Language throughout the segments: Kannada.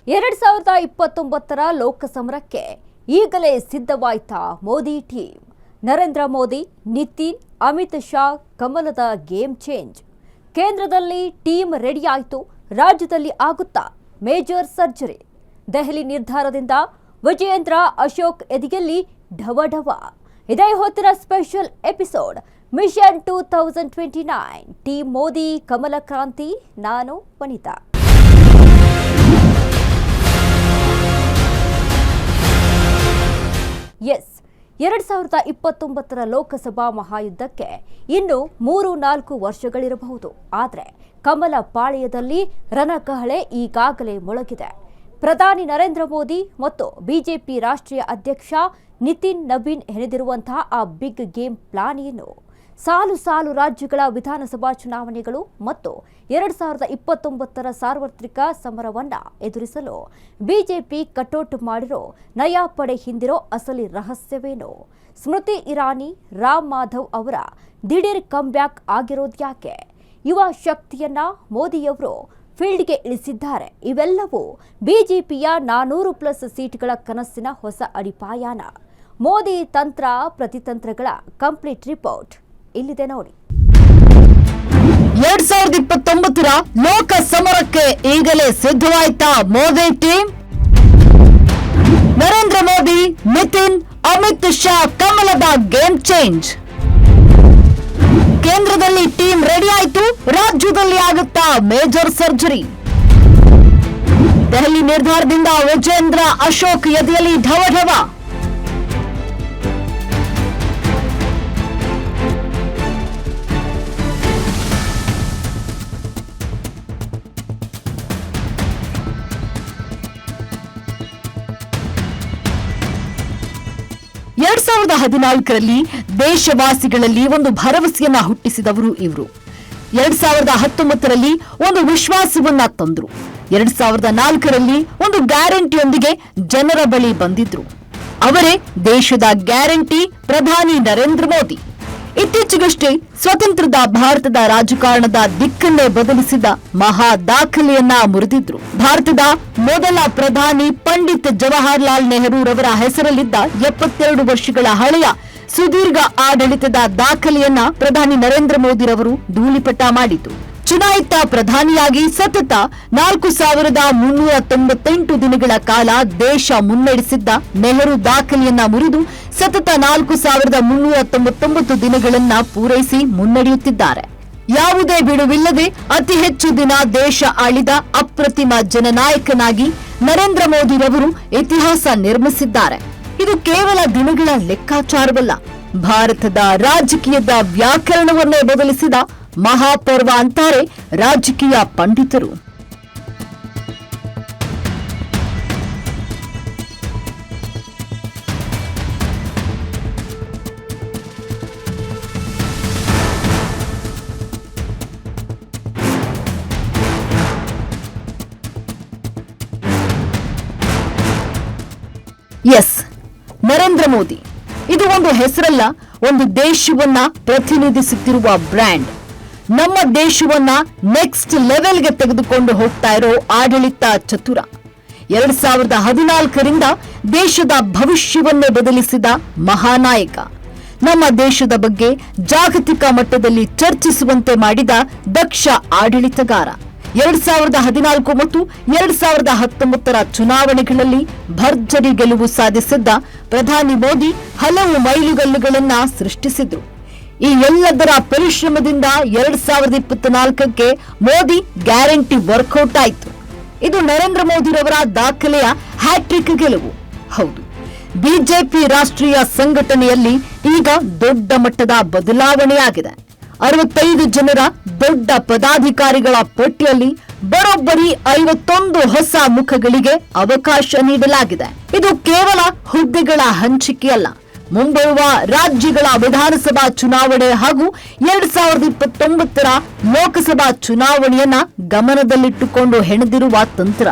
2029 ಲೋಕಸಮರಕ್ಕೆ ಈಗಲೇ ಸಿದ್ಧವಾಯ್ತಾ ಮೋದಿ ಟೀಮ್. ನರೇಂದ್ರ ಮೋದಿ, ನಿತಿನ್, ಅಮಿತ್ ಶಾ ಕಮಲದ ಗೇಮ್ ಚೇಂಜ್. ಕೇಂದ್ರದಲ್ಲಿ ಟೀಮ್ ರೆಡಿ ಆಯಿತು, ರಾಜ್ಯದಲ್ಲಿ ಆಗುತ್ತಾ ಮೇಜರ್ ಸರ್ಜರಿ. ದೆಹಲಿ ನಿರ್ಧಾರದಿಂದ ವಿಜಯೇಂದ್ರ ಅಶೋಕ್ ಎದೆಯಲ್ಲಿ ಢವಢವ. ಇದೇ ಹೊತ್ತಿನ special episode mission 2029 team Modi ಕಮಲ ಕ್ರಾಂತಿ. ನಾನು ವನಿತಾ. ಎಸ್, 2029 ಲೋಕಸಭಾ ಮಹಾಯುದ್ಧಕ್ಕೆ ಇನ್ನು 3-4 ವರ್ಷಗಳಿರಬಹುದು. ಆದರೆ ಕಮಲ ಪಾಳ್ಯದಲ್ಲಿ ರಣಕಹಳೆ ಈಗಾಗಲೇ ಮೊಳಗಿದೆ. ಪ್ರಧಾನಿ ನರೇಂದ್ರ ಮೋದಿ ಮತ್ತು ಬಿಜೆಪಿ ರಾಷ್ಟ್ರೀಯ ಅಧ್ಯಕ್ಷ ನಿತಿನ್ ನಬೀನ್ ಹೆಣೆದಿರುವಂತಹ ಆ ಬಿಗ್ ಗೇಮ್ ಪ್ಲಾನ್ ಏನು? ಸಾಲು ಸಾಲು ರಾಜ್ಯಗಳ ವಿಧಾನಸಭಾ ಚುನಾವಣೆಗಳು ಮತ್ತು 2029 ಸಾರ್ವತ್ರಿಕ ಸಮರವನ್ನ ಎದುರಿಸಲು ಬಿಜೆಪಿ ಕಟೌಟ್ ಮಾಡಿರೋ ನಯಾ ಪಡೆ ಹಿಂದಿರೋ ಅಸಲಿ ರಹಸ್ಯವೇನು? ಸ್ಮೃತಿ ಇರಾನಿ, ರಾಮ್ ಮಾಧವ್ ಅವರ ದಿಢೀರ್ ಕಮ್ಬ್ಯಾಕ್ ಆಗಿರೋದ್ಯಾಕೆ? ಯುವ ಶಕ್ತಿಯನ್ನ ಮೋದಿಯವರು ಫೀಲ್ಡ್ಗೆ ಇಳಿಸಿದ್ದಾರೆ. ಇವೆಲ್ಲವೂ ಬಿಜೆಪಿಯ 400+ ಸೀಟ್ಗಳ ಕನಸಿನ ಹೊಸ ಅಡಿಪಾಯನ. ಮೋದಿ ತಂತ್ರ ಪ್ರತಿತಂತ್ರಗಳ ಕಂಪ್ಲೀಟ್ ರಿಪೋರ್ಟ್ ಇಲ್ಲಿದೆ ನೋಡಿ. 2029 ಲೋಕ ಸಮರಕ್ಕೆ ಈಗಲೇ ಸಿದ್ಧವಾಯ್ತಾ ಮೋದಿ ಟೀಮ್? ನರೇಂದ್ರ ಮೋದಿ, ನಿತಿನ್, ಅಮಿತ್ ಶಾ ಕಮಲದ ಗೇಮ್ ಚೇಂಜ್. ಕೇಂದ್ರದಲ್ಲಿ ಟೀಮ್ ರೆಡಿ ಆಯ್ತು, ರಾಜ್ಯದಲ್ಲಿ ಆಗುತ್ತಾ ಮೇಜರ್ ಸರ್ಜರಿ. ದೆಹಲಿ ನಿರ್ಧಾರದಿಂದ ವಿಜೇಂದ್ರ ಅಶೋಕ್ ಎದೆಯಲ್ಲಿ ಢವಢವ. ಎರಡ್ 2014ರಲ್ಲಿ ದೇಶವಾಸಿಗಳಲ್ಲಿ ಒಂದು ಭರವಸೆಯನ್ನ ಹುಟ್ಟಿಸಿದವರು ಇವರು. 2019ರಲ್ಲಿ ಒಂದು ವಿಶ್ವಾಸವನ್ನ ತಂದ್ರು. 2004ರಲ್ಲಿ ಒಂದು ಗ್ಯಾರಂಟಿಯೊಂದಿಗೆ ಜನರ ಬಳಿ ಬಂದಿದ್ರು. ಅವರೇ ದೇಶದ ಗ್ಯಾರಂಟಿ ಪ್ರಧಾನಿ ನರೇಂದ್ರ ಮೋದಿ. ಇತ್ತೀಚೆಗಷ್ಟೇ ಸ್ವತಂತ್ರದ ಭಾರತದ ರಾಜಕಾರಣದ ದಿಕ್ಕನ್ನೇ ಬದಲಿಸಿದ ಮಹಾ ದಾಖಲೆಯನ್ನ ಮುರಿದಿದ್ರು. ಭಾರತದ ಮೊದಲ ಪ್ರಧಾನಿ ಪಂಡಿತ್ ಜವಾಹರ್ಲಾಲ್ ನೆಹರೂರವರ ಹೆಸರಲ್ಲಿದ್ದ 72 ವರ್ಷಗಳ ಹಳೆಯ ಸುದೀರ್ಘ ಆಡಳಿತದ ದಾಖಲೆಯನ್ನ ಪ್ರಧಾನಿ ನರೇಂದ್ರ ಮೋದಿರವರು ಧೂಳಿಪಟ ಮಾಡಿತು. ಚುನಾಯಿತ ಪ್ರಧಾನಿಯಾಗಿ ಸತತ 4398 ದಿನಗಳ ಕಾಲ ದೇಶ ಮುನ್ನಡೆಸಿದ್ದ ನೆಹರು ದಾಖಲೆಯನ್ನ ಮುರಿದು ಸತತ 4399 ದಿನಗಳನ್ನ ಪೂರೈಸಿ ಮುನ್ನಡೆಯುತ್ತಿದ್ದಾರೆ. ಯಾವುದೇ ಬಿಡುವಿಲ್ಲದೆ ಅತಿ ಹೆಚ್ಚು ದಿನ ದೇಶ ಆಳಿದ ಅಪ್ರತಿಮ ಜನನಾಯಕನಾಗಿ ನರೇಂದ್ರ ಮೋದಿರವರು ಇತಿಹಾಸ ನಿರ್ಮಿಸಿದ್ದಾರೆ. ಇದು ಕೇವಲ ದಿನಗಳ ಲೆಕ್ಕಾಚಾರವಲ್ಲ, ಭಾರತದ ರಾಜಕೀಯದ ವ್ಯಾಕರಣವನ್ನೇ ಬದಲಿಸಿದ ಮಹಾಪರ್ವ ಅಂತಾರೆ ರಾಜಕೀಯ ಪಂಡಿತರು. ಎಸ್, ನರೇಂದ್ರ ಮೋದಿ ಇದು ಒಂದು ಹೆಸರಲ್ಲ, ಒಂದು ದೇಶವನ್ನ ಪ್ರತಿನಿಧಿಸುತ್ತಿರುವ ಬ್ರ್ಯಾಂಡ್. ನಮ್ಮ ದೇಶವನ್ನ ನೆಕ್ಸ್ಟ್ ಲೆವೆಲ್ಗೆ ತೆಗೆದುಕೊಂಡು ಹೋಗ್ತಾ ಇರೋ ಆಡಳಿತ ಚತುರ. 2014ರಿಂದ ದೇಶದ ಭವಿಷ್ಯವನ್ನೇ ಬದಲಿಸಿದ ಮಹಾನಾಯಕ. ನಮ್ಮ ದೇಶದ ಬಗ್ಗೆ ಜಾಗತಿಕ ಮಟ್ಟದಲ್ಲಿ ಚರ್ಚಿಸುವಂತೆ ಮಾಡಿದ ದಕ್ಷ ಆಡಳಿತಗಾರ. 2014 ಮತ್ತು 2019 ಚುನಾವಣೆಗಳಲ್ಲಿ ಭರ್ಜರಿ ಗೆಲುವು ಸಾಧಿಸಿದ್ದ ಪ್ರಧಾನಿ ಮೋದಿ ಹಲವು ಮೈಲುಗಲ್ಲುಗಳನ್ನ ಸೃಷ್ಟಿಸಿದ್ರು. ಈ ಎಲ್ಲದರ ಪರಿಶ್ರಮದಿಂದ 2024ಕ್ಕೆ ಮೋದಿ ಗ್ಯಾರಂಟಿ ವರ್ಕೌಟ್ ಆಯಿತು. ಇದು ನರೇಂದ್ರ ಮೋದಿರವರ ದಾಖಲೆಯ ಹ್ಯಾಟ್ರಿಕ್ ಗೆಲುವು. ಹೌದು, ಬಿಜೆಪಿ ರಾಷ್ಟ್ರೀಯ ಸಂಘಟನೆಯಲ್ಲಿ ಈಗ ದೊಡ್ಡ ಮಟ್ಟದ ಬದಲಾವಣೆಯಾಗಿದೆ. 65 ಜನರ ದೊಡ್ಡ ಪದಾಧಿಕಾರಿಗಳ ಪಟ್ಟಿಯಲ್ಲಿ ಬರೋಬ್ಬರಿ 51 ಹೊಸ ಮುಖಗಳಿಗೆ ಅವಕಾಶ ನೀಡಲಾಗಿದೆ. ಇದು ಕೇವಲ ಹುದ್ದೆಗಳ ಹಂಚಿಕೆಯಲ್ಲ, ಮುಂಬರುವ ರಾಜ್ಯಗಳ ವಿಧಾನಸಭಾ ಚುನಾವಣೆ ಹಾಗೂ 2029 ಲೋಕಸಭಾ ಚುನಾವಣೆಯನ್ನ ಗಮನದಲ್ಲಿಟ್ಟುಕೊಂಡು ಹೆಣೆದಿರುವ ತಂತ್ರ.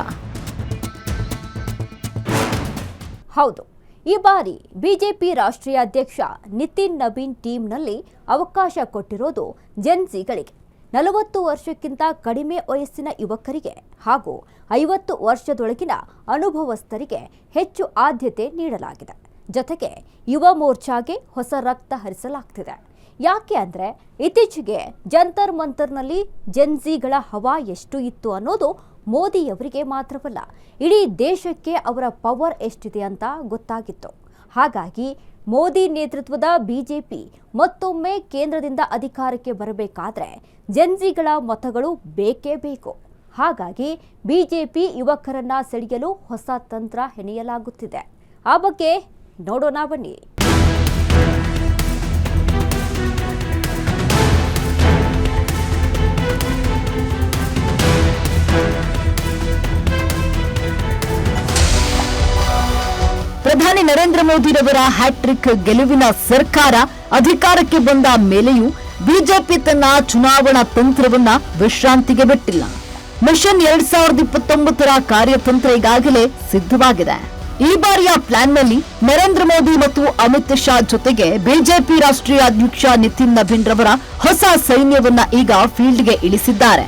ಹೌದು, ಈ ಬಾರಿ ಬಿಜೆಪಿ ರಾಷ್ಟ್ರೀಯ ಅಧ್ಯಕ್ಷ ನಿತಿನ್ ನಬೀನ್ ಟೀಮ್ನಲ್ಲಿ ಅವಕಾಶ ಕೊಟ್ಟಿರೋದು ಜೆನ್ಸಿಗಳಿಗೆ. 40 ವರ್ಷಕ್ಕಿಂತ ಕಡಿಮೆ ವಯಸ್ಸಿನ ಯುವಕರಿಗೆ ಹಾಗೂ 50 ವರ್ಷದೊಳಗಿನ ಅನುಭವಸ್ಥರಿಗೆ ಹೆಚ್ಚು ಆದ್ಯತೆ ನೀಡಲಾಗಿದೆ. ಜೊತೆಗೆ ಯುವ ಮೋರ್ಚಾಗೆ ಹೊಸ ರಕ್ತ ಹರಿಸಲಾಗ್ತಿದೆ. ಯಾಕೆ ಅಂದರೆ ಇತ್ತೀಚೆಗೆ ಜಂತರ್ ಮಂತರ್ನಲ್ಲಿ ಜೆನ್ಜಿಗಳ ಹವಾ ಎಷ್ಟು ಇತ್ತು ಅನ್ನೋದು ಮೋದಿಯವರಿಗೆ ಮಾತ್ರವಲ್ಲ, ಇಡೀ ದೇಶಕ್ಕೆ ಅವರ ಪವರ್ ಎಷ್ಟಿದೆ ಅಂತ ಗೊತ್ತಾಗಿತ್ತು. ಹಾಗಾಗಿ ಮೋದಿ ನೇತೃತ್ವದ ಬಿಜೆಪಿ ಮತ್ತೊಮ್ಮೆ ಕೇಂದ್ರದಿಂದ ಅಧಿಕಾರಕ್ಕೆ ಬರಬೇಕಾದ್ರೆ ಜೆನ್ಜಿಗಳ ಮತಗಳು ಬೇಕೇ ಬೇಕು. ಹಾಗಾಗಿ ಬಿಜೆಪಿ ಯುವಕರನ್ನ ಸೆಳೆಯಲು ಹೊಸ ತಂತ್ರ ಹೆಣೆಯಲಾಗುತ್ತಿದೆ. ಆ ಬಗ್ಗೆ ನೋಡೋಣ ಬನ್ನಿ. ಪ್ರಧಾನಿ ನರೇಂದ್ರ ಮೋದಿರವರ ಹ್ಯಾಟ್ರಿಕ್ ಗೆಲುವಿನ ಸರ್ಕಾರ ಅಧಿಕಾರಕ್ಕೆ ಬಂದ ಮೇಲೆಯೂ ಬಿಜೆಪಿ ತನ್ನ ಚುನಾವಣಾ ತಂತ್ರವನ್ನ ವಿಶ್ರಾಂತಿಗೆ ಬಿಟ್ಟಿಲ್ಲ. ಮಿಷನ್ 2029ರ ಕಾರ್ಯತಂತ್ರ ಈಗಾಗಲೇ ಸಿದ್ಧವಾಗಿದೆ. ಈ ಬಾರಿಯ ಪ್ಲಾನ್ನಲ್ಲಿ ನರೇಂದ್ರ ಮೋದಿ ಮತ್ತು ಅಮಿತ್ ಶಾ ಜೊತೆಗೆ ಬಿಜೆಪಿ ರಾಷ್ಟ್ರೀಯ ಅಧ್ಯಕ್ಷ ನಿತಿನ್ ನಬೀನ್ ರವರ ಹೊಸ ಸೈನ್ಯವನ್ನ ಈಗ ಫೀಲ್ಡ್ಗೆ ಇಳಿಸಿದ್ದಾರೆ.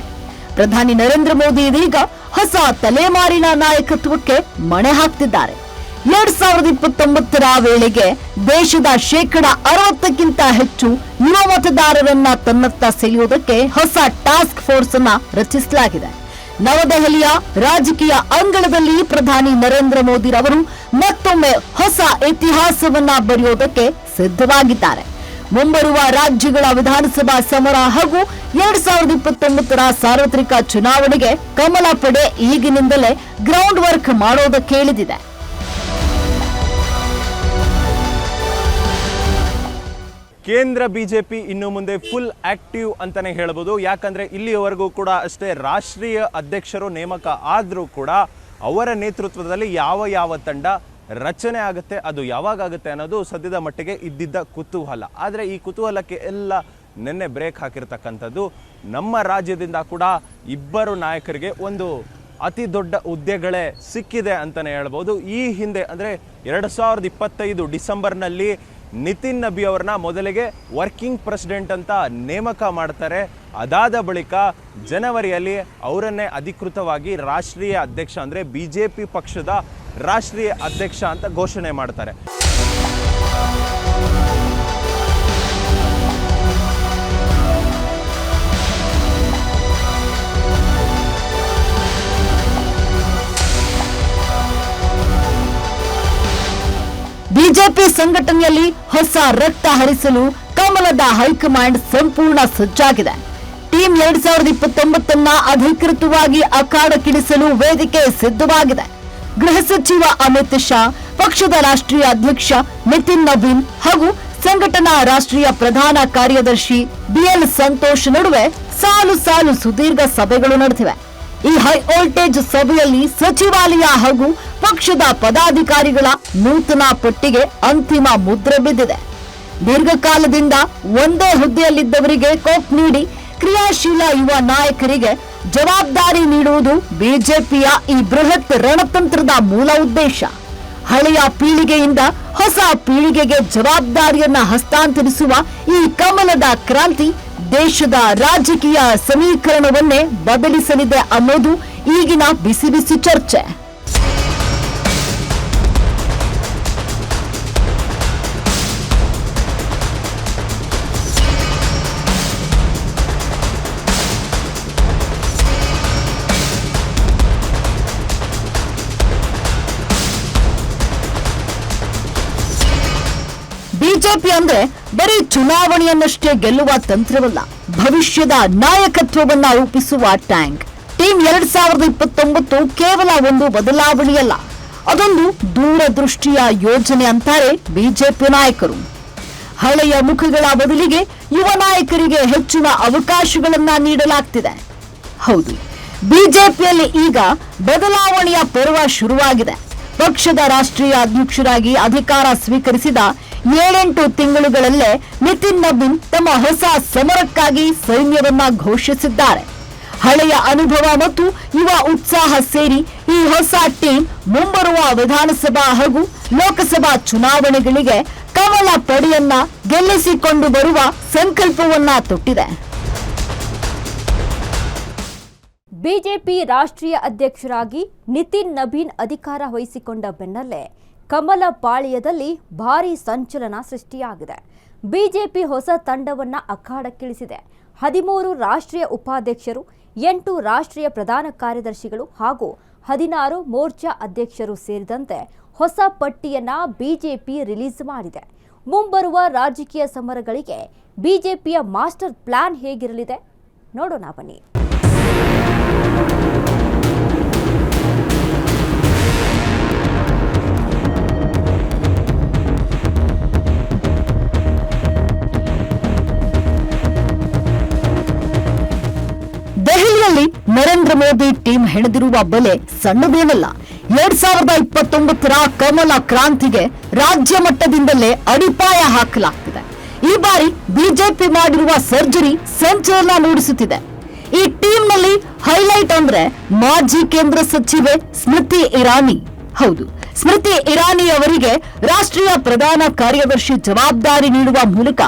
ಪ್ರಧಾನಿ ನರೇಂದ್ರ ಮೋದಿ ಇದೀಗ ಹೊಸ ತಲೆಮಾರಿನ ನಾಯಕತ್ವಕ್ಕೆ ಮಣೆ ಹಾಕ್ತಿದ್ದಾರೆ. 2029ರ ವೇಳೆಗೆ ದೇಶದ 60% ಹೆಚ್ಚು ಯುವ ಮತದಾರರನ್ನ ತನ್ನತ್ತ ಸೆಳೆಯುವುದಕ್ಕೆ ಹೊಸ ಟಾಸ್ಕ್ ಫೋರ್ಸ್ ಅನ್ನ ರಚಿಸಲಾಗಿದೆ. ನವದೆಹಲಿಯ ರಾಜಕೀಯ ಅಂಗಳದಲ್ಲಿ ಪ್ರಧಾನಿ ನರೇಂದ್ರ ಮೋದಿ ರವರು ಮತ್ತೊಮ್ಮೆ ಹೊಸ ಇತಿಹಾಸವನ್ನ ಬರೆಯುವುದಕ್ಕೆ ಸಿದ್ಧವಾಗಿದ್ದಾರೆ. ಮುಂಬರುವ ರಾಜ್ಯಗಳ ವಿಧಾನಸಭಾ ಸಮರ ಹಾಗೂ 2029ರ ಸಾರ್ವತ್ರಿಕ ಚುನಾವಣೆಗೆ ಕಮಲ ಪಡೆ ಈಗಿನಿಂದಲೇ ಗ್ರೌಂಡ್ ವರ್ಕ್ ಮಾಡೋದಕ್ಕೆ ಇಳಿದಿದೆ. ಕೇಂದ್ರ ಬಿಜೆಪಿ ಇನ್ನು ಮುಂದೆ ಫುಲ್ ಆಕ್ಟಿವ್ ಅಂತಾನೆ ಹೇಳಬಹುದು. ಯಾಕಂದ್ರೆ ಇಲ್ಲಿಯವರೆಗೂ ಕೂಡ ಅಷ್ಟೇ ರಾಷ್ಟ್ರೀಯ ಅಧ್ಯಕ್ಷರು ನೇಮಕ ಆದರೂ ಕೂಡ ಅವರ ನೇತೃತ್ವದಲ್ಲಿ ಯಾವ ತಂಡ ರಚನೆ ಆಗುತ್ತೆ, ಅದು ಯಾವಾಗ ಆಗುತ್ತೆ ಅನ್ನೋದು ಸದ್ಯದ ಮಟ್ಟಿಗೆ ಇದ್ದಿದ್ದ ಕುತೂಹಲ. ಆದರೆ ಈ ಕುತೂಹಲಕ್ಕೆ ಎಲ್ಲ ನಿನ್ನೆ ಬ್ರೇಕ್ ಹಾಕಿರ್ತಕ್ಕಂಥದ್ದು. ನಮ್ಮ ರಾಜ್ಯದಿಂದ ಕೂಡ ಇಬ್ಬರು ನಾಯಕರಿಗೆ ಒಂದು ಅತಿ ದೊಡ್ಡ ಹುದ್ದೆಗಳೇ ಸಿಕ್ಕಿದೆ ಅಂತಾನೆ ಹೇಳ್ಬೋದು. ಈ ಹಿಂದೆ ಅಂದರೆ 2025 ಡಿಸೆಂಬರ್ನಲ್ಲಿ ನಿತಿನ್ ನಬಿ ಅವ್ರನ್ನ ಮೊದಲಿಗೆ ವರ್ಕಿಂಗ್ ಪ್ರೆಸಿಡೆಂಟ್ ಅಂತ ನೇಮಕ ಮಾಡ್ತಾರೆ. ಅದಾದ ಬಳಿಕ ಜನವರಿಯಲ್ಲಿ ಅವರನ್ನೇ ಅಧಿಕೃತವಾಗಿ ರಾಷ್ಟ್ರೀಯ ಅಧ್ಯಕ್ಷ ಅಂದರೆ ಬಿಜೆಪಿ ಪಕ್ಷದ ರಾಷ್ಟ್ರೀಯ ಅಧ್ಯಕ್ಷ ಅಂತ ಘೋಷಣೆ ಮಾಡ್ತಾರೆ. ಬಿಜೆಪಿ ಸಂಘಟನೆಯಲ್ಲಿ ಹೊಸ ರಕ್ತ ಹರಿಸಲು ಕಮಲದ ಹೈಕಮಾಂಡ್ ಸಂಪೂರ್ಣ ಸಜ್ಜಾಗಿದೆ. ಟೀಮ್ 2029 ಅಧಿಕೃತವಾಗಿ ಅಖಾಡಕ್ಕಿಳಿಸಲು ವೇದಿಕೆ ಸಿದ್ಧವಾಗಿದೆ. ಗೃಹ ಸಚಿವ ಅಮಿತ್ ಶಾ, ಪಕ್ಷದ ರಾಷ್ಟ್ರೀಯ ಅಧ್ಯಕ್ಷ ನಿತಿನ್ ನಬೀನ್ ಹಾಗೂ ಸಂಘಟನಾ ರಾಷ್ಟ್ರೀಯ ಪ್ರಧಾನ ಕಾರ್ಯದರ್ಶಿ ಬಿಎಲ್ ಸಂತೋಷ್ ನಡುವೆ ಸಾಲು ಸಾಲು ಸುದೀರ್ಘ ಸಭೆಗಳು ನಡೆದಿವೆ. ಈ ಹೈ ವೋಲ್ಟೇಜ್ ಸಭೆಯಲ್ಲಿ ಸಚಿವಾಲಯ ಹಾಗೂ ಪಕ್ಷದ ಪದಾಧಿಕಾರಿಗಳ ನೂತನ ಪಟ್ಟಿಗೆ ಅಂತಿಮ ಮುದ್ರೆ ಬಿದ್ದಿದೆ. ದೀರ್ಘಕಾಲದಿಂದ ಒಂದೇ ಹುದ್ದೆಯಲ್ಲಿದ್ದವರಿಗೆ ಕೊಕ್ ನೀಡಿ ಕ್ರಿಯಾಶೀಲ ಯುವ ನಾಯಕರಿಗೆ ಜವಾಬ್ದಾರಿ ನೀಡುವುದು ಬಿಜೆಪಿಯ ಈ ಬೃಹತ್ ರಣತಂತ್ರದ ಮೂಲ ಉದ್ದೇಶ. ಹಳೆಯ ಪೀಳಿಗೆಯಿಂದ ಹೊಸ ಪೀಳಿಗೆಗೆ ಜವಾಬ್ದಾರಿಯನ್ನ ಹಸ್ತಾಂತರಿಸುವ ಈ ಕಮಲದ ಕ್ರಾಂತಿ ದೇಶದ ರಾಜಕೀಯ ಸಮೀಕರಣವನ್ನೇ ಬದಲಿಸಲಿದೆ ಅನ್ನೋದು ಈಗಿನ ಬಿಸಿ ಬಿಸಿ ಚರ್ಚೆ. ಬಿಜೆಪಿ ಅಂದ್ರೆ ಬರೀ ಚುನಾವಣೆಯನ್ನಷ್ಟೇ ಗೆಲ್ಲುವ ತಂತ್ರವಲ್ಲ, ಭವಿಷ್ಯದ ನಾಯಕತ್ವವನ್ನ ರೂಪಿಸುವ ಟ್ಯಾಂಕ್. ಟೀಮ್ 2029 ಕೇವಲ ಒಂದು ಬದಲಾವಣೆಯಲ್ಲ, ಅದೊಂದು ದೂರದೃಷ್ಟಿಯ ಯೋಜನೆ ಅಂತಾರೆ ಬಿಜೆಪಿ ನಾಯಕರು. ಹಳೆಯ ಮುಖಗಳ ಬದಲಿಗೆ ಯುವ ನಾಯಕರಿಗೆ ಹೆಚ್ಚಿನ ಅವಕಾಶಗಳನ್ನ ನೀಡಲಾಗ್ತಿದೆ. ಹೌದು, ಬಿಜೆಪಿಯಲ್ಲಿ ಈಗ ಬದಲಾವಣೆಯ ಪರ್ವ ಶುರುವಾಗಿದೆ. ಪಕ್ಷದ ರಾಷ್ಟ್ರೀಯ ಅಧ್ಯಕ್ಷರಾಗಿ ಅಧಿಕಾರ ಸ್ವೀಕರಿಸಿದ 7-8 ತಿಂಗಳುಗಳಲ್ಲೇ ನಿತಿನ್ ನಬೀನ್ ತಮ್ಮ ಹೊಸ ಸಮರಕ್ಕಾಗಿ ಸೈನ್ಯವನ್ನ ಘೋಷಿಸಿದ್ದಾರೆ. ಹಳೆಯ ಅನುಭವ ಮತ್ತು ಯುವ ಉತ್ಸಾಹ ಸೇರಿ ಈ ಹೊಸ ಟೀಮ್ ಮುಂಬರುವ ವಿಧಾನಸಭಾ ಹಾಗೂ ಲೋಕಸಭಾ ಚುನಾವಣೆಗಳಿಗೆ ಕಮಲ ಪಡೆಯನ್ನ ಗೆಲ್ಲಿಸಿಕೊಂಡು ಬರುವ ಸಂಕಲ್ಪವನ್ನ ತೊಟ್ಟಿದೆ. ಬಿಜೆಪಿ ರಾಷ್ಟ್ರೀಯ ಅಧ್ಯಕ್ಷರಾಗಿ ನಿತಿನ್ ನಬೀನ್ ಅಧಿಕಾರ ವಹಿಸಿಕೊಂಡ ಬೆನ್ನಲ್ಲೇ ಕಮಲ ಪಾಳ್ಯದಲ್ಲಿ ಭಾರೀ ಸಂಚಲನ ಸೃಷ್ಟಿಯಾಗಿದೆ. ಬಿಜೆಪಿ ಹೊಸ ತಂಡವನ್ನ ಅಖಾಡಕ್ಕಿಳಿಸಿದೆ. 13 ರಾಷ್ಟ್ರೀಯ ಉಪಾಧ್ಯಕ್ಷರು, 8 ರಾಷ್ಟ್ರೀಯ ಪ್ರಧಾನ ಕಾರ್ಯದರ್ಶಿಗಳು ಹಾಗೂ 16 ಮೋರ್ಚಾ ಅಧ್ಯಕ್ಷರು ಸೇರಿದಂತೆ ಹೊಸ ಪಟ್ಟಿಯನ್ನ ಬಿಜೆಪಿ ರಿಲೀಸ್ ಮಾಡಿದೆ. ಮುಂಬರುವ ರಾಜಕೀಯ ಸಮರಗಳಿಗೆ ಬಿಜೆಪಿಯ ಮಾಸ್ಟರ್ ಪ್ಲಾನ್ ಹೇಗಿರಲಿದೆ ನೋಡೋಣ ಬನ್ನಿ. ದೆಹಲಿಯಲ್ಲಿ ನರೇಂದ್ರ ಮೋದಿ ಟೀಮ್ ಹೆಣೆದಿರುವ ಬಲೆ ಸಣ್ಣದೇನಲ್ಲ. 2029ರ ಕಮಲ ಕ್ರಾಂತಿಗೆ ರಾಜ್ಯ ಮಟ್ಟದಿಂದಲೇ ಅಡಿಪಾಯ ಹಾಕಲಾಗ್ತಿದೆ. ಈ ಬಾರಿ ಬಿಜೆಪಿ ಮಾಡಿರುವ ಸರ್ಜರಿ ಸಂಚಲನ ಮೂಡಿಸುತ್ತಿದೆ. ಈ ಟೀಮ್ನಲ್ಲಿ ಹೈಲೈಟ್ ಅಂದ್ರೆ ಮಾಜಿ ಕೇಂದ್ರ ಸಚಿವೆ ಸ್ಮೃತಿ ಇರಾನಿ. ಹೌದು, ಸ್ಮೃತಿ ಇರಾನಿ ಅವರಿಗೆ ರಾಷ್ಟ್ರೀಯ ಪ್ರಧಾನ ಕಾರ್ಯದರ್ಶಿ ಜವಾಬ್ದಾರಿ ನೀಡುವ ಮೂಲಕ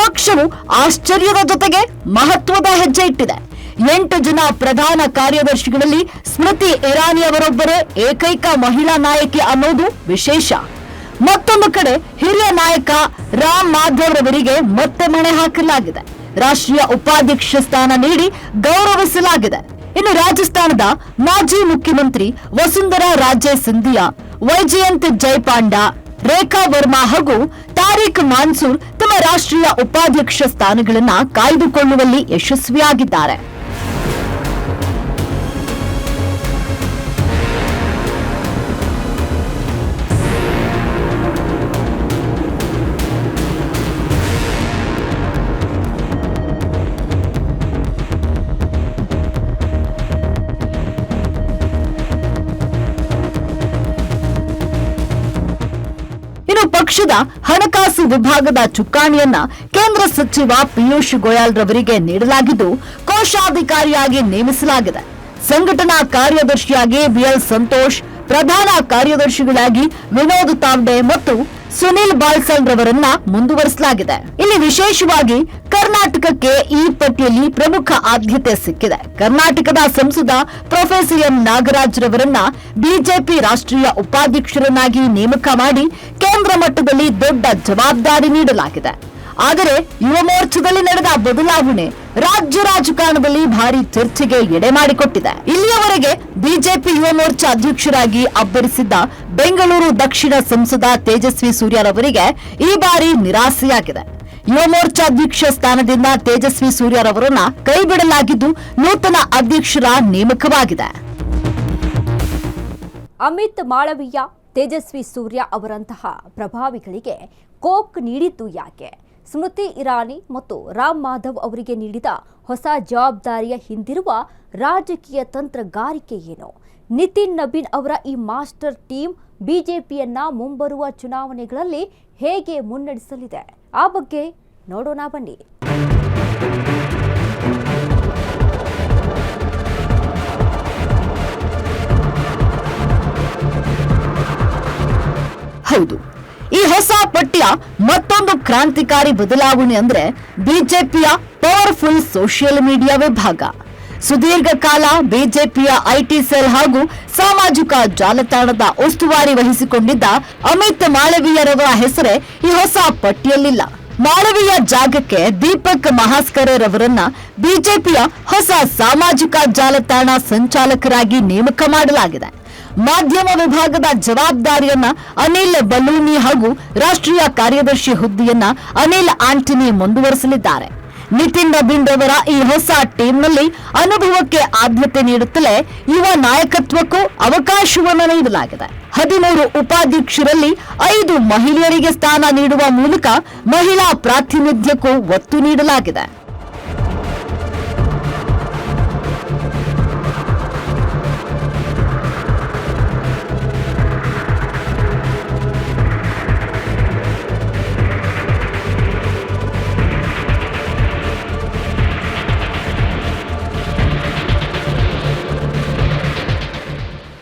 ಪಕ್ಷವು ಆಶ್ಚರ್ಯದ ಜೊತೆಗೆ ಮಹತ್ವದ ಹೆಜ್ಜೆ ಇಟ್ಟಿದೆ. 8 ಜನ ಪ್ರಧಾನ ಕಾರ್ಯದರ್ಶಿಗಳಲ್ಲಿ ಸ್ಮೃತಿ ಇರಾನಿ ಅವರೊಬ್ಬರೇ ಏಕೈಕ ಮಹಿಳಾ ನಾಯಕಿ ಅನ್ನೋದು ವಿಶೇಷ. ಮತ್ತೊಂದು ಕಡೆ ಹಿರಿಯ ನಾಯಕ ರಾಮ್ ಮಾಧವ್ ರವರಿಗೆ ಮತ್ತೆ ಮಣೆ ಹಾಕಲಾಗಿದೆ. ರಾಷ್ಟ್ರೀಯ ಉಪಾಧ್ಯಕ್ಷ ಸ್ಥಾನ ನೀಡಿ ಗೌರವಿಸಲಾಗಿದೆ. ಇನ್ನು ರಾಜಸ್ಥಾನದ ಮಾಜಿ ಮುಖ್ಯಮಂತ್ರಿ ವಸುಂಧರಾ ರಾಜೇ ಸಿಂಧಿಯಾ, ವೈಜಯಂತ್ ಜಯಪಾಂಡ, ರೇಖಾ ವರ್ಮಾ ಹಾಗೂ ತಾರಿಕ್ ಮಾನ್ಸೂರ್ ತಮ್ಮ ರಾಷ್ಟ್ರೀಯ ಉಪಾಧ್ಯಕ್ಷ ಸ್ಥಾನಗಳನ್ನು ಕಾಯ್ದುಕೊಳ್ಳುವಲ್ಲಿ ಯಶಸ್ವಿಯಾಗಿದ್ದಾರೆ. ಪಕ್ಷದ ಹಣಕಾಸು ವಿಭಾಗದ ಚುಕ್ಕಾಣಿಯನ್ನ ಕೇಂದ್ರ ಸಚಿವ ಪಿಯೂಷ್ ಗೋಯಲ್ ರವರಿಗೆ ನೀಡಲಾಗಿದ್ದು, ಕೋಶಾಧಿಕಾರಿಯಾಗಿ ನೇಮಿಸಲಾಗಿದೆ. ಸಂಘಟನಾ ಕಾರ್ಯದರ್ಶಿಯಾಗಿ ಬಿಎಲ್ ಸಂತೋಷ್, ಪ್ರಧಾನ ಕಾರ್ಯದರ್ಶಿಗಳಾಗಿ ವಿನೋದ್ ತಾವ್ಡೆ ಮತ್ತು ಸುನಿಲ್ ಬಾಲ್ಸನ್ ರವರನ್ನ ಮುಂದುವರಿಸಲಾಗಿದೆ. ಇಲ್ಲಿ ವಿಶೇಷವಾಗಿ ಕರ್ನಾಟಕಕ್ಕೆ ಈ ಪಟ್ಟಿಯಲ್ಲಿ ಪ್ರಮುಖ ಆದ್ಯತೆ ಸಿಕ್ಕಿದೆ. ಕರ್ನಾಟಕದ ಸಂಸದ ಪ್ರೊಫೆಸರ್ ಎಂ ನಾಗರಾಜ್ ರವರನ್ನ ಬಿಜೆಪಿ ರಾಷ್ಟ್ರೀಯ ಉಪಾಧ್ಯಕ್ಷರನ್ನಾಗಿ ನೇಮಕ ಮಾಡಿ ಕೇಂದ್ರ ಮಟ್ಟದಲ್ಲಿ ದೊಡ್ಡ ಜವಾಬ್ದಾರಿ ನೀಡಲಾಗಿದೆ. ಆದರೆ ಯುವ ಮೋರ್ಚಾದಲ್ಲಿ ನಡೆದ ಬದಲಾವಣೆ ರಾಜ್ಯ ರಾಜಕಾರಣದಲ್ಲಿ ಭಾರಿ ಚರ್ಚೆಗೆ ಎಡೆ ಮಾಡಿಕೊಟ್ಟಿದೆ. ಇಲ್ಲಿಯವರೆಗೆ ಬಿಜೆಪಿ ಯುವ ಮೋರ್ಚಾ ಅಧ್ಯಕ್ಷರಾಗಿ ಅಬ್ಬರಿಸಿದ್ದ ಬೆಂಗಳೂರು ದಕ್ಷಿಣ ಸಂಸದ ತೇಜಸ್ವಿ ಸೂರ್ಯರವರಿಗೆ ಈ ಬಾರಿ ನಿರಾಸೆಯಾಗಿದೆ. ಯುವ ಮೋರ್ಚಾ ಅಧ್ಯಕ್ಷ ಸ್ಥಾನದಿಂದ ತೇಜಸ್ವಿ ಸೂರ್ಯರವರನ್ನ ಕೈಬಿಡಲಾಗಿದ್ದು ನೂತನ ಅಧ್ಯಕ್ಷರ ನೇಮಕವಾಗಿದೆ. ಅಮಿತ್ ಮಾಳವೀಯ, ತೇಜಸ್ವಿ ಸೂರ್ಯ ಅವರಂತಹ ಪ್ರಭಾವಿಗಳಿಗೆ ಕೋಕ್ ನೀಡಿದ್ದು ಯಾಕೆ? ಸ್ಮೃತಿ ಇರಾನಿ ಮತ್ತು ರಾಮ್ ಮಾಧವ್ ಅವರಿಗೆ ನೀಡಿದ ಹೊಸ ಜವಾಬ್ದಾರಿಯ ಹಿಂದಿರುವ ರಾಜಕೀಯ ತಂತ್ರಗಾರಿಕೆ ಏನು? ನಿತಿನ್ ನಬೀನ್ ಅವರ ಈ ಮಾಸ್ಟರ್ ಟೀಮ್ ಬಿಜೆಪಿಯನ್ನ ಮುಂಬರುವ ಚುನಾವಣೆಗಳಲ್ಲಿ ಹೇಗೆ ಮುನ್ನಡೆಸಲಿದೆ? ಆ ಬಗ್ಗೆ ನೋಡೋಣ ಬನ್ನಿ. ಹೌದು, ಈ ಹೊಸ ಪಟ್ಟಿಯ ಮತ್ತೊಂದು ಕ್ರಾಂತಿಕಾರಿ ಬದಲಾವಣೆ ಅಂದ್ರೆ ಬಿಜೆಪಿಯ ಪವರ್ಫುಲ್ ಸೋಷಿಯಲ್ ಮೀಡಿಯಾ ವಿಭಾಗ. ಸುದೀರ್ಘ ಕಾಲ ಬಿಜೆಪಿಯ ಐಟಿ ಸೆಲ್ ಹಾಗೂ ಸಾಮಾಜಿಕ ಜಾಲತಾಣದ ಉಸ್ತುವಾರಿ ವಹಿಸಿಕೊಂಡಿದ್ದ ಅಮಿತ್ ಮಾಳವೀಯರವರ ಹೆಸರೇ ಈ ಹೊಸ ಪಟ್ಟಿಯಲ್ಲಿಲ್ಲ. ಮಾಳವೀಯ ಜಾಗಕ್ಕೆ ದೀಪಕ್ ಮಹಾಸ್ಕರ್ ಅವರನ್ನ ಬಿಜೆಪಿಯ ಹೊಸ ಸಾಮಾಜಿಕ ಜಾಲತಾಣ ಸಂಚಾಲಕರಾಗಿ ನೇಮಕ ಮಾಡಲಾಗಿದೆ. ಮಾಧ್ಯಮ ವಿಭಾಗದ ಜವಾಬ್ದಾರಿಯನ್ನ ಅನಿಲ್ ಬಲೂನಿ ಹಾಗೂ ರಾಷ್ಟ್ರೀಯ ಕಾರ್ಯದರ್ಶಿ ಹುದ್ದೆಯನ್ನ ಅನಿಲ್ ಆಂಟನಿ ಮುಂದುವರಿಸಲಿದ್ದಾರೆ. ನಿತಿನ್ ನಬೀನ್ ಅವರ ಈ ಹೊಸ ಟೀಮ್ನಲ್ಲಿ ಅನುಭವಕ್ಕೆ ಆದ್ಯತೆ ನೀಡುತ್ತಲೇ ಯುವ ನಾಯಕತ್ವಕ್ಕೂ ಅವಕಾಶವನ್ನು ನೀಡಲಾಗಿದೆ. 13 ಉಪಾಧ್ಯಕ್ಷರಲ್ಲಿ 5 ಮಹಿಳೆಯರಿಗೆ ಸ್ಥಾನ ನೀಡುವ ಮೂಲಕ ಮಹಿಳಾ ಪ್ರಾತಿನಿಧ್ಯಕ್ಕೂ ಒತ್ತು ನೀಡಲಾಗಿದೆ.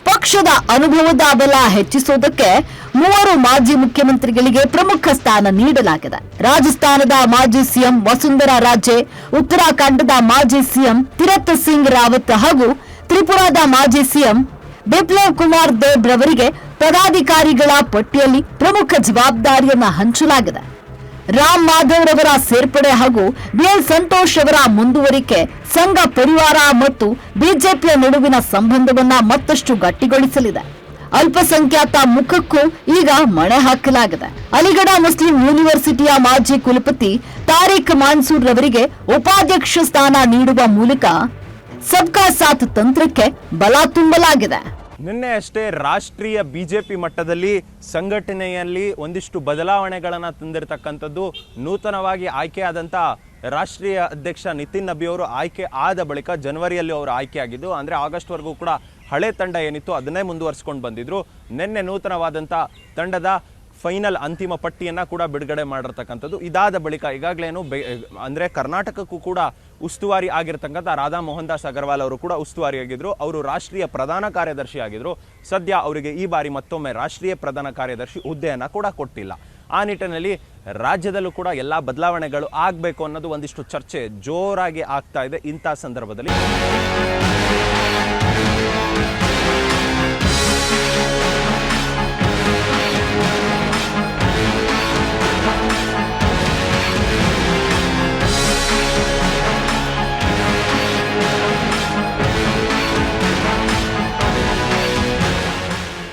ಪಕ್ಷದ ಅನುಭವದ ಬಲ ಹೆಚ್ಚಿಸುವುದಕ್ಕೆ 3 ಮಾಜಿ ಮುಖ್ಯಮಂತ್ರಿಗಳಿಗೆ ಪ್ರಮುಖ ಸ್ಥಾನ ನೀಡಲಾಗಿದೆ. ರಾಜಸ್ಥಾನದ ಮಾಜಿ ಸಿಎಂ ವಸುಂಧರಾ ರಾಜೇ, ಉತ್ತರಾಖಂಡದ ಮಾಜಿ ಸಿಎಂ ತೀರತ್ ಸಿಂಗ್ ರಾವತ್ ಹಾಗೂ ತ್ರಿಪುರಾದ ಮಾಜಿ ಸಿಎಂ ಬಿಪ್ಲವ್ ಕುಮಾರ್ ದೇಬ್ ರವರಿಗೆ ಪದಾಧಿಕಾರಿಗಳ ಪಟ್ಟಿಯಲ್ಲಿ ಪ್ರಮುಖ ಜವಾಬ್ದಾರಿಯನ್ನ ಹಂಚಲಾಗಿದೆ. ರಾಮ್ ಮಾಧವ್ ರವರ ಸೇರ್ಪಡೆ ಹಾಗೂ ಬಿಎಲ್ ಸಂತೋಷ್ ಅವರ ಮುಂದುವರಿಕೆ ಸಂಘ ಪರಿವಾರ ಮತ್ತು ಬಿಜೆಪಿಯ ನಡುವಿನ ಸಂಬಂಧವನ್ನ ಮತ್ತಷ್ಟು ಗಟ್ಟಿಗೊಳಿಸಲಿದೆ. ಅಲ್ಪಸಂಖ್ಯಾತ ಮುಖಕ್ಕೂ ಈಗ ಮಣೆ ಹಾಕಲಾಗಿದೆ. ಅಲಿಗಢ ಮುಸ್ಲಿಂ ಯೂನಿವರ್ಸಿಟಿಯ ಮಾಜಿ ಕುಲಪತಿ ತಾರಿಕ್ ಮಾನ್ಸೂರ್ ರವರಿಗೆ ಉಪಾಧ್ಯಕ್ಷ ಸ್ಥಾನ ನೀಡುವ ಮೂಲಕ ಸಬ್ಕಾ ಸಾಥ್ ತಂತ್ರಕ್ಕೆ ಬಲ ತುಂಬಲಾಗಿದೆ. ನಿನ್ನೆ ಅಷ್ಟೇ ರಾಷ್ಟ್ರೀಯ ಬಿಜೆಪಿ ಮಟ್ಟದಲ್ಲಿ ಸಂಘಟನೆಯಲ್ಲಿ ಒಂದಿಷ್ಟು ಬದಲಾವಣೆಗಳನ್ನು ತಂದಿರತಕ್ಕಂಥದ್ದು. ನೂತನವಾಗಿ ಆಯ್ಕೆಯಾದಂಥ ರಾಷ್ಟ್ರೀಯ ಅಧ್ಯಕ್ಷ ನಿತಿನ್ ನಬಿ ಅವರು ಆಯ್ಕೆ ಆದ ಬಳಿಕ ಜನವರಿಯಲ್ಲಿ ಅವರು ಆಯ್ಕೆಯಾಗಿದ್ದು, ಅಂದರೆ ಆಗಸ್ಟ್ವರೆಗೂ ಕೂಡ ಹಳೆ ತಂಡ ಏನಿತ್ತು ಅದನ್ನೇ ಮುಂದುವರಿಸ್ಕೊಂಡು ಬಂದಿದ್ರು. ನಿನ್ನೆ ನೂತನವಾದಂಥ ತಂಡದ ಫೈನಲ್ ಅಂತಿಮ ಪಟ್ಟಿಯನ್ನು ಕೂಡ ಬಿಡುಗಡೆ ಮಾಡಿರ್ತಕ್ಕಂಥದ್ದು. ಇದಾದ ಬಳಿಕ ಈಗಾಗಲೇನು ಅಂದರೆ ಕರ್ನಾಟಕಕ್ಕೂ ಕೂಡ ಉಸ್ತುವಾರಿ ಆಗಿರ್ತಕ್ಕಂಥ ರಾಧಾ ಮೋಹನ್ ದಾಸ್ ಅಗರ್ವಾಲ್ ಅವರು ಕೂಡ ಉಸ್ತುವಾರಿಯಾಗಿದ್ದರು. ಅವರು ರಾಷ್ಟ್ರೀಯ ಪ್ರಧಾನ ಕಾರ್ಯದರ್ಶಿ ಆಗಿದ್ದರು. ಸದ್ಯ ಅವರಿಗೆ ಈ ಬಾರಿ ಮತ್ತೊಮ್ಮೆ ರಾಷ್ಟ್ರೀಯ ಪ್ರಧಾನ ಕಾರ್ಯದರ್ಶಿ ಹುದ್ದೆಯನ್ನು ಕೂಡ ಕೊಟ್ಟಿಲ್ಲ. ಆ ನಿಟ್ಟಿನಲ್ಲಿ ರಾಜ್ಯದಲ್ಲೂ ಕೂಡ ಎಲ್ಲ ಬದಲಾವಣೆಗಳು ಆಗಬೇಕು ಅನ್ನೋದು ಒಂದಿಷ್ಟು ಚರ್ಚೆ ಜೋರಾಗಿ ಆಗ್ತಾ ಇದೆ. ಇಂಥ ಸಂದರ್ಭದಲ್ಲಿ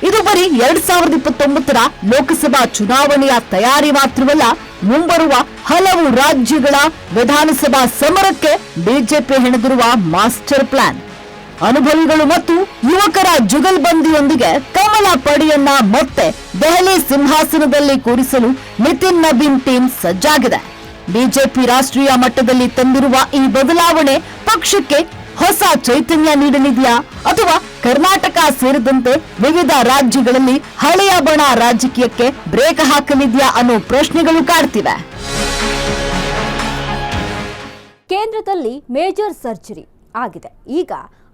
ಇದು ಬರೀ 2029ರ ಲೋಕಸಭಾ ಚುನಾವಣೆಯ ತಯಾರಿ ಮಾತ್ರವಲ್ಲ, ಮುಂಬರುವ ಹಲವು ರಾಜ್ಯಗಳ ವಿಧಾನಸಭಾ ಸಮರಕ್ಕೆ ಬಿಜೆಪಿ ಹೆಣೆದಿರುವ ಮಾಸ್ಟರ್ ಪ್ಲಾನ್. ಅನುಭವಿಗಳು ಮತ್ತು ಯುವಕರ ಜುಗಲ್ಬಂದಿಯೊಂದಿಗೆ ಕಮಲ ಪಡೆಯನ್ನ ಮತ್ತೆ ದೆಹಲಿ ಸಿಂಹಾಸನದಲ್ಲಿ ಕೂರಿಸಲು ನಿತಿನ್ ನಬೀನ್ ಟೀಮ್ ಸಜ್ಜಾಗಿದೆ. ಬಿಜೆಪಿ ರಾಷ್ಟ್ರೀಯ ಮಟ್ಟದಲ್ಲಿ ತಂದಿರುವ ಈ ಬದಲಾವಣೆ ಪಕ್ಷಕ್ಕೆ ಹೊಸ ಚೈತನ್ಯ ನೀಡಲಿದೆಯಾ ಅಥವಾ ಕರ್ನಾಟಕ ಸೇರಿದಂತೆ ವಿವಿಧ ರಾಜ್ಯಗಳಲ್ಲಿ ಹಳೆಯ ಬಣ ರಾಜಕೀಯಕ್ಕೆ ಬ್ರೇಕ್ ಹಾಕಲಿದೆಯಾ ಅನ್ನೋ ಪ್ರಶ್ನೆಗಳು ಕಾಡ್ತಿವೆ. ಕೇಂದ್ರದಲ್ಲಿ ಮೇಜರ್ ಸರ್ಜರಿ ಆಗಿದೆ. ಈಗ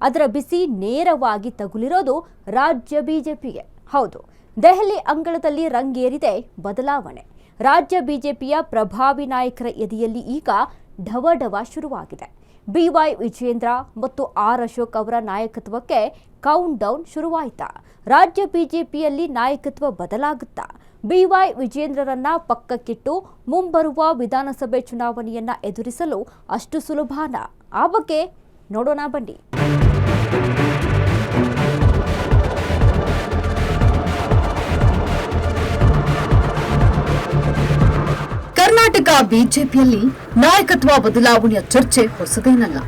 ಅದರ ಬಿಸಿ ನೇರವಾಗಿ ತಗುಲಿರೋದು ರಾಜ್ಯ ಬಿಜೆಪಿಗೆ. ಹೌದು, ದೆಹಲಿ ಅಂಗಳದಲ್ಲಿ ರಂಗೇರಿದೆ ಬದಲಾವಣೆ. ರಾಜ್ಯ ಬಿಜೆಪಿಯ ಪ್ರಭಾವಿ ನಾಯಕರ ಎದೆಯಲ್ಲಿ ಈಗ ಢವಢವ ಶುರುವಾಗಿದೆ. ಬಿವೈ ವಿಜೇಂದ್ರ ಮತ್ತು ಆರ್ ಅಶೋಕ್ ಅವರ ನಾಯಕತ್ವಕ್ಕೆ ಕೌಂಟ್ ಡೌನ್ ಶುರುವಾಯಿತಾ? ರಾಜ್ಯ ಬಿಜೆಪಿಯಲ್ಲಿ ನಾಯಕತ್ವ ಬದಲಾಗುತ್ತಾ? ಬಿವೈ ವಿಜೇಂದ್ರರನ್ನ ಪಕ್ಕಕ್ಕಿಟ್ಟು ಮುಂಬರುವ ವಿಧಾನಸಭೆ ಚುನಾವಣೆಯನ್ನ ಎದುರಿಸಲು ಅಷ್ಟು ಸುಲಭನಾ? ಆ ಬಗ್ಗೆ ನೋಡೋಣ ಬನ್ನಿ. ಕರ್ನಾಟಕ ಬಿಜೆಪಿಯಲ್ಲಿ ನಾಯಕತ್ವ ಬದಲಾವಣೆಯ ಚರ್ಚೆ ಹೊಸದೇನಲ್ಲ.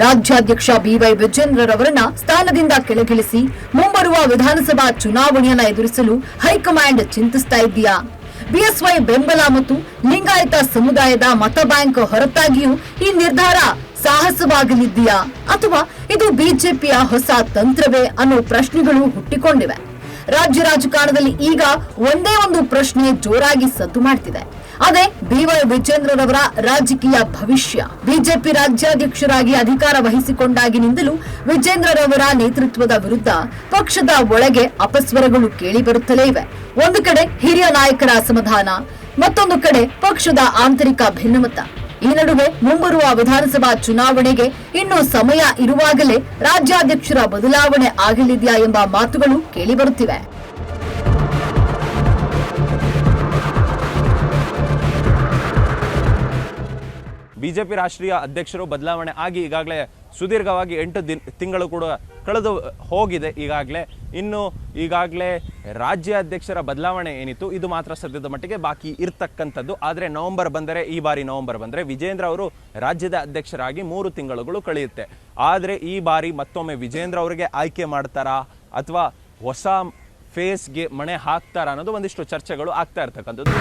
ರಾಜ್ಯಾಧ್ಯಕ್ಷ ಬಿವೈ ವಿಜೇಂದ್ರರವರನ್ನ ಸ್ಥಾನದಿಂದ ಕೆಳಗಿಳಿಸಿ ಮುಂಬರುವ ವಿಧಾನಸಭಾ ಚುನಾವಣೆಯನ್ನ ಎದುರಿಸಲು ಹೈಕಮಾಂಡ್ ಚಿಂತಿಸ್ತಾ ಇದೆಯಾ? ಬಿಎಸ್ವೈ ಬೆಂಬಲ ಮತ್ತು ಲಿಂಗಾಯತ ಸಮುದಾಯದ ಮತ ಬ್ಯಾಂಕ್ ಹೊರತಾಗಿಯೂ ಈ ನಿರ್ಧಾರ ಸಾಹಸವಾಗಲಿದೆಯಾ ಅಥವಾ ಇದು ಬಿಜೆಪಿಯ ಹೊಸ ತಂತ್ರವೇ ಅನ್ನೋ ಪ್ರಶ್ನೆಗಳು ಹುಟ್ಟಿಕೊಂಡಿವೆ. ರಾಜ್ಯ ರಾಜಕಾರಣದಲ್ಲಿ ಈಗ ಒಂದೇ ಒಂದು ಪ್ರಶ್ನೆ ಜೋರಾಗಿ ಸದ್ದು ಮಾಡ್ತಿದೆ. ಅದೇ ಬಿವೈ ವಿಜೇಂದ್ರರವರ ರಾಜಕೀಯ ಭವಿಷ್ಯ. ಬಿಜೆಪಿ ರಾಜ್ಯಾಧ್ಯಕ್ಷರಾಗಿ ಅಧಿಕಾರ ವಹಿಸಿಕೊಂಡಾಗಿನಿಂದಲೂ ವಿಜೇಂದ್ರರವರ ನೇತೃತ್ವದ ವಿರುದ್ಧ ಪಕ್ಷದ ಒಳಗೆ ಅಪಸ್ವರಗಳು ಕೇಳಿ ಬರುತ್ತಲೇ ಇವೆ. ಒಂದು ಕಡೆ ಹಿರಿಯ ನಾಯಕರ ಅಸಮಾಧಾನ, ಮತ್ತೊಂದು ಕಡೆ ಪಕ್ಷದ ಆಂತರಿಕ ಭಿನ್ನಮತ. ಈ ನಡುವೆ ಮುಂಬರುವ ವಿಧಾನಸಭಾ ಚುನಾವಣೆಗೆ ಇನ್ನು ಸಮಯ ಇರುವಾಗಲೇ ರಾಜ್ಯಾಧ್ಯಕ್ಷರ ಬದಲಾವಣೆ ಆಗಲಿದೆಯಾ ಎಂಬ ಮಾತುಗಳು ಕೇಳಿಬರುತ್ತಿವೆ. ಬಿಜೆಪಿ ರಾಷ್ಟ್ರೀಯ ಅಧ್ಯಕ್ಷರು ಬದಲಾವಣೆ ಆಗಿ ಈಗಾಗಲೇ ಸುದೀರ್ಘವಾಗಿ 8 ತಿಂಗಳು ಕೂಡ ಕಳೆದು ಹೋಗಿದೆ. ಈಗಾಗಲೇ ರಾಜ್ಯಾಧ್ಯಕ್ಷರ ಬದಲಾವಣೆ ಏನಿತ್ತು ಇದು ಮಾತ್ರ ಸದ್ಯದ ಮಟ್ಟಿಗೆ ಬಾಕಿ ಇರ್ತಕ್ಕಂಥದ್ದು. ಆದರೆ ಈ ಬಾರಿ ನವೆಂಬರ್ ಬಂದರೆ ವಿಜೇಂದ್ರ ಅವರು ರಾಜ್ಯದ ಅಧ್ಯಕ್ಷರಾಗಿ 3 ತಿಂಗಳುಗಳು ಕಳೆಯುತ್ತೆ. ಆದರೆ ಈ ಬಾರಿ ಮತ್ತೊಮ್ಮೆ ವಿಜೇಂದ್ರ ಅವರಿಗೆ ಆಯ್ಕೆ ಮಾಡ್ತಾರಾ ಅಥವಾ ಹೊಸ ಫೇಸ್ಗೆ ಮಣೆ ಹಾಕ್ತಾರಾ ಅನ್ನೋದು ಒಂದಿಷ್ಟು ಚರ್ಚೆಗಳು ಆಗ್ತಾ ಇರ್ತಕ್ಕಂಥದ್ದು.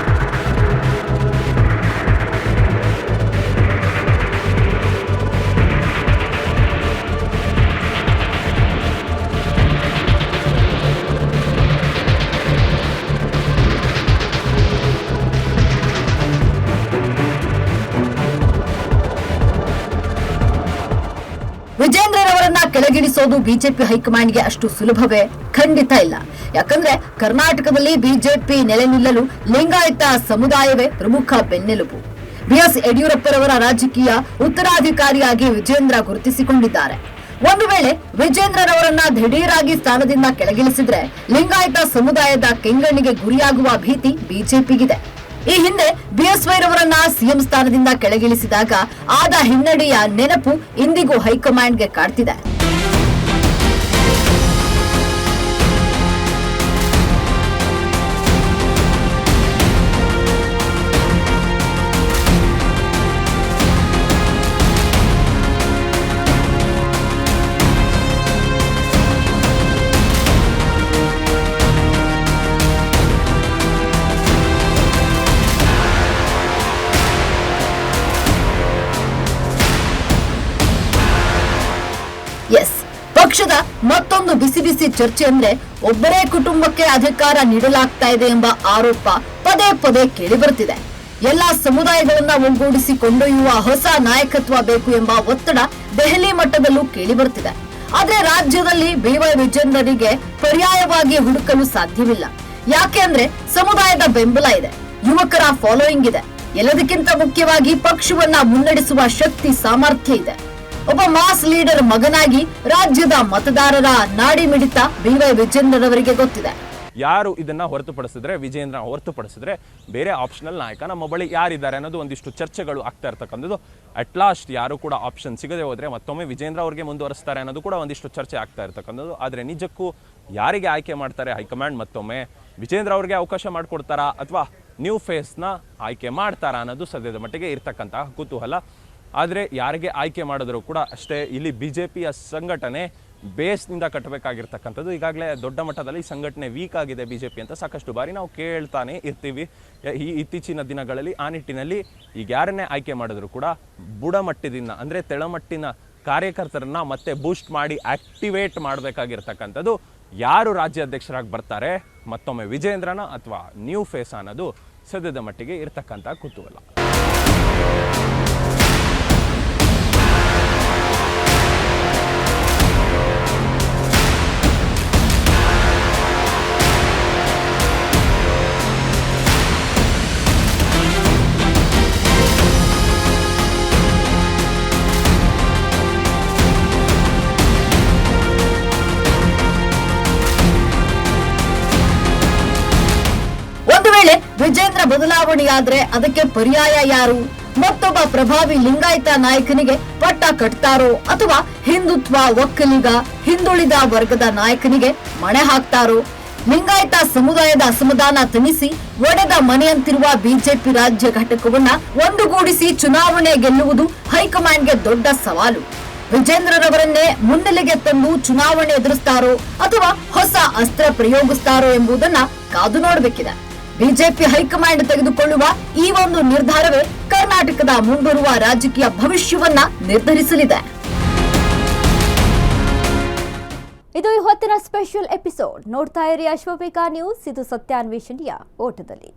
ವಿಜೇಂದ್ರರವರನ್ನ ಕೆಳಗಿಳಿಸೋದು ಬಿಜೆಪಿ ಹೈಕಮಾಂಡ್ಗೆ ಅಷ್ಟು ಸುಲಭವೇ? ಖಂಡಿತ ಇಲ್ಲ. ಯಾಕಂದ್ರೆ ಕರ್ನಾಟಕದಲ್ಲಿ ಬಿಜೆಪಿ ನೆಲೆ ನಿಲ್ಲಲು ಲಿಂಗಾಯತ ಸಮುದಾಯವೇ ಪ್ರಮುಖ ಬೆನ್ನೆಲುಬು. ಬಿಎಸ್ ಯಡಿಯೂರಪ್ಪರವರ ರಾಜಕೀಯ ಉತ್ತರಾಧಿಕಾರಿಯಾಗಿ ವಿಜೇಂದ್ರ ಗುರುತಿಸಿಕೊಂಡಿದ್ದಾರೆ. ಒಂದು ವೇಳೆ ವಿಜೇಂದ್ರರವರನ್ನ ದಿಢೀರಾಗಿ ಸ್ಥಾನದಿಂದ ಕೆಳಗಿಳಿಸಿದ್ರೆ ಲಿಂಗಾಯತ ಸಮುದಾಯದ ಕೆಂಗಣ್ಣಿಗೆ ಗುರಿಯಾಗುವ ಭೀತಿ ಬಿಜೆಪಿಗಿದೆ. ಈ ಹಿಂದೆ ಬಿಎಸ್ವೈರವರನ್ನ ಸಿಎಂ ಸ್ಥಾನದಿಂದ ಕೆಳಗಿಳಿಸಿದಾಗ ಆದ ಹಿನ್ನಡೆಯ ನೆನಪು ಇಂದಿಗೂ ಹೈಕಮಾಂಡ್ಗೆ ಕಾಡ್ತಿದೆ. ಪಕ್ಷದ ಮತ್ತೊಂದು ಬಿಸಿ ಬಿಸಿ ಚರ್ಚೆ ಅಂದ್ರೆ ಒಬ್ಬರೇ ಕುಟುಂಬಕ್ಕೆ ಅಧಿಕಾರ ನೀಡಲಾಗ್ತಾ ಇದೆ ಎಂಬ ಆರೋಪ ಪದೇ ಪದೇ ಕೇಳಿಬರುತ್ತಿದೆ. ಎಲ್ಲಾ ಸಮುದಾಯಗಳನ್ನ ಒಗ್ಗೂಡಿಸಿ ಕೊಂಡೊಯ್ಯುವ ಹೊಸ ನಾಯಕತ್ವ ಬೇಕು ಎಂಬ ಒತ್ತಡ ದೆಹಲಿ ಮಟ್ಟದಲ್ಲೂ ಕೇಳಿಬರುತ್ತಿದೆ. ಆದ್ರೆ ರಾಜ್ಯದಲ್ಲಿ ಬಿವೈ ವಿಜೇಂದ್ರರಿಗೆ ಪರ್ಯಾಯವಾಗಿ ಹುಡುಕಲು ಸಾಧ್ಯವಿಲ್ಲ. ಯಾಕೆ ಅಂದ್ರೆ ಸಮುದಾಯದ ಬೆಂಬಲ ಇದೆ, ಯುವಕರ ಫಾಲೋಯಿಂಗ್ ಇದೆ, ಎಲ್ಲದಕ್ಕಿಂತ ಮುಖ್ಯವಾಗಿ ಪಕ್ಷವನ್ನ ಮುನ್ನಡೆಸುವ ಶಕ್ತಿ ಸಾಮರ್ಥ್ಯ ಇದೆ. ಒಬ್ಬ ಮಾಸ್ ಲೀಡರ್ ಮಗನಾಗಿ ರಾಜ್ಯದ ಮತದಾರರ ನಾಡಿ ಮಿಡಿತ ಬಿವೈ ವಿಜೇಂದ್ರರವರಿಗೆ ಗೊತ್ತಿದೆ. ಯಾರು ಇದನ್ನ ಹೊರತುಪಡಿಸಿದ್ರೆ, ವಿಜೇಂದ್ರ ಹೊರತುಪಡಿಸಿದ್ರೆ ಬೇರೆ ಆಪ್ಷನಲ್ ನಾಯಕ ನಮ್ಮ ಬಳಿ ಯಾರಿದ್ದಾರೆ ಅನ್ನೋದು ಒಂದಿಷ್ಟು ಚರ್ಚೆಗಳು ಆಗ್ತಾ ಇರ್ತಕ್ಕಂಥದ್ದು. ಅಟ್ ಲಾಸ್ಟ್ ಯಾರು ಕೂಡ ಆಪ್ಷನ್ ಸಿಗದೆ ಹೋದ್ರೆ ಮತ್ತೊಮ್ಮೆ ವಿಜೇಂದ್ರ ಅವ್ರಿಗೆ ಮುಂದುವರಿಸ್ತಾರೆ ಅನ್ನೋದು ಕೂಡ ಒಂದಿಷ್ಟು ಚರ್ಚೆ ಆಗ್ತಾ ಇರ್ತಕ್ಕಂಥದ್ದು. ಆದರೆ ನಿಜಕ್ಕೂ ಯಾರಿಗೆ ಆಯ್ಕೆ ಮಾಡ್ತಾರೆ ಹೈಕಮಾಂಡ್, ಮತ್ತೊಮ್ಮೆ ವಿಜೇಂದ್ರ ಅವ್ರಿಗೆ ಅವಕಾಶ ಮಾಡಿಕೊಡ್ತಾರಾ ಅಥವಾ ನ್ಯೂ ಫೇಸ್ನ ಆಯ್ಕೆ ಮಾಡ್ತಾರಾ ಅನ್ನೋದು ಸದ್ಯದ ಮಟ್ಟಿಗೆ ಇರ್ತಕ್ಕಂತಹ ಕುತೂಹಲ. ಆದರೆ ಯಾರಿಗೆ ಆಯ್ಕೆ ಮಾಡಿದ್ರು ಕೂಡ ಅಷ್ಟೇ, ಇಲ್ಲಿ ಬಿಜೆಪಿಯ ಸಂಘಟನೆ ಬೇಸ್ನಿಂದ ಕಟ್ಟಬೇಕಾಗಿರ್ತಕ್ಕಂಥದ್ದು. ಈಗಾಗಲೇ ದೊಡ್ಡ ಮಟ್ಟದಲ್ಲಿ ಸಂಘಟನೆ ವೀಕ್ ಆಗಿದೆ ಬಿಜೆಪಿ ಅಂತ ಸಾಕಷ್ಟು ಬಾರಿ ನಾವು ಕೇಳ್ತಾನೆ ಇರ್ತೀವಿ. ಈ ಇತ್ತೀಚಿನ ದಿನಗಳಲ್ಲಿ ಆ ನಿಟ್ಟಿನಲ್ಲಿ ಈಗ ಯಾರನ್ನೇ ಆಯ್ಕೆ ಮಾಡಿದ್ರು ಕೂಡ ಬುಡಮಟ್ಟದಿಂದ ಅಂದರೆ ತೆಳಮಟ್ಟಿನ ಕಾರ್ಯಕರ್ತರನ್ನ ಮತ್ತೆ ಬೂಸ್ಟ್ ಮಾಡಿ ಆಕ್ಟಿವೇಟ್ ಮಾಡಬೇಕಾಗಿರ್ತಕ್ಕಂಥದ್ದು. ಯಾರು ರಾಜ್ಯಾಧ್ಯಕ್ಷರಾಗಿ ಬರ್ತಾರೆ, ಮತ್ತೊಮ್ಮೆ ವಿಜೇಂದ್ರನ ಅಥವಾ ನ್ಯೂ ಫೇಸ್ ಅನ್ನೋದು ಸದ್ಯದ ಮಟ್ಟಿಗೆ ಇರ್ತಕ್ಕಂಥ ಕುತೂಹಲ. ವಿಜೇಂದ್ರ ಬದಲಾವಣೆಯಾದ್ರೆ ಅದಕ್ಕೆ ಪರ್ಯಾಯ ಯಾರು? ಮತ್ತೊಬ್ಬ ಪ್ರಭಾವಿ ಲಿಂಗಾಯತ ನಾಯಕನಿಗೆ ಪಟ್ಟ ಕಟ್ತಾರೋ ಅಥವಾ ಹಿಂದುತ್ವ ಒಕ್ಕಲಿಗ ಹಿಂದುಳಿದ ವರ್ಗದ ನಾಯಕನಿಗೆ ಮಣೆ ಹಾಕ್ತಾರೋ? ಲಿಂಗಾಯತ ಸಮುದಾಯದ ಅಸಮಾಧಾನ ತಣಿಸಿ ಒಡೆದ ಮನೆಯಂತಿರುವ ಬಿಜೆಪಿ ರಾಜ್ಯ ಘಟಕವನ್ನ ಒಂದುಗೂಡಿಸಿ ಚುನಾವಣೆ ಗೆಲ್ಲುವುದು ಹೈಕಮಾಂಡ್ಗೆ ದೊಡ್ಡ ಸವಾಲು. ವಿಜೇಂದ್ರರವರನ್ನೇ ಮುನ್ನೆಲೆಗೆ ತಂದು ಚುನಾವಣೆ ಎದುರಿಸ್ತಾರೋ ಅಥವಾ ಹೊಸ ಅಸ್ತ್ರ ಪ್ರಯೋಗಿಸ್ತಾರೋ ಎಂಬುದನ್ನ ಕಾದು ನೋಡಬೇಕಿದೆ. ಬಿಜೆಪಿ ಹೈಕಮಾಂಡ್ ತೆಗೆದುಕೊಳ್ಳುವ ಈ ಒಂದು ನಿರ್ಧಾರವೇ ಕರ್ನಾಟಕದ ಮುಂಬರುವ ರಾಜಕೀಯ ಭವಿಷ್ಯವನ್ನ ನಿರ್ಧರಿಸಲಿದೆ. ಇದು ಈ ಹೊತ್ತಿನ ಸ್ಪೆಷಲ್ ಎಪಿಸೋಡ್. ನೋಡ್ತಾ ಇರಿ ಅಶ್ವಬೇಕ ನ್ಯೂಸ್. ಇದು ಸತ್ಯಾನ್ವೇಷಣೆಯ ಓಟದಲ್ಲಿ.